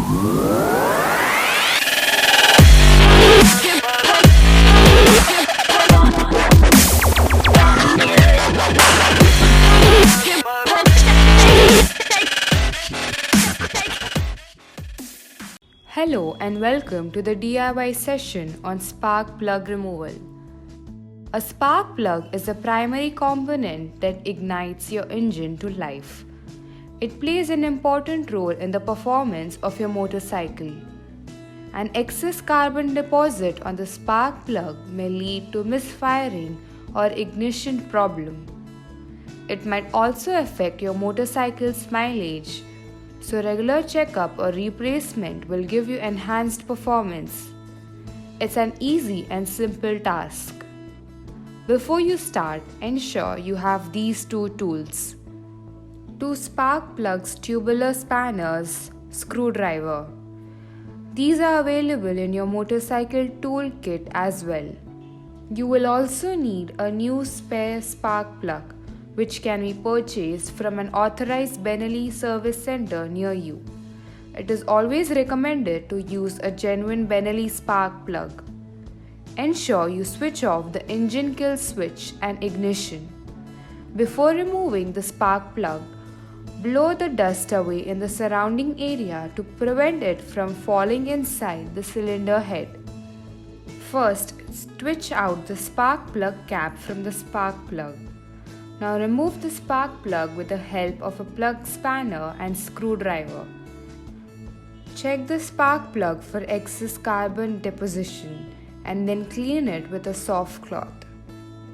Hello and welcome to the DIY session on spark plug removal. A spark plug is a primary component that ignites your engine to life. It plays an important role in the performance of your motorcycle. An excess carbon deposit on the spark plug may lead to misfiring or ignition problem. It might also affect your motorcycle's mileage. So regular checkup or replacement will give you enhanced performance. It's an easy and simple task. Before you start, ensure you have these two tools. 2 spark plugs, tubular spanners, screwdriver. These are available in your motorcycle toolkit as well. You will also need a new spare spark plug, which can be purchased from an authorized Benelli service center near you. It is always recommended to use a genuine Benelli spark plug. Ensure you switch off the engine kill switch and ignition. Before removing the spark plug, blow the dust away in the surrounding area to prevent it from falling inside the cylinder head. First, switch out the spark plug cap from the spark plug. Now remove the spark plug with the help of a plug spanner and screwdriver. Check the spark plug for excess carbon deposition and then clean it with a soft cloth.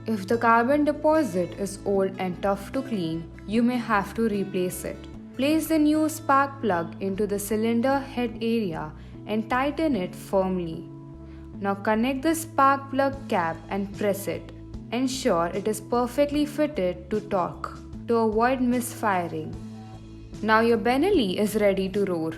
If the carbon deposit is old and tough to clean, you may have to replace it. Place the new spark plug into the cylinder head area and tighten it firmly. Now connect the spark plug cap and press it. Ensure it is perfectly fitted to torque to avoid misfiring. Now your Benelli is ready to roar.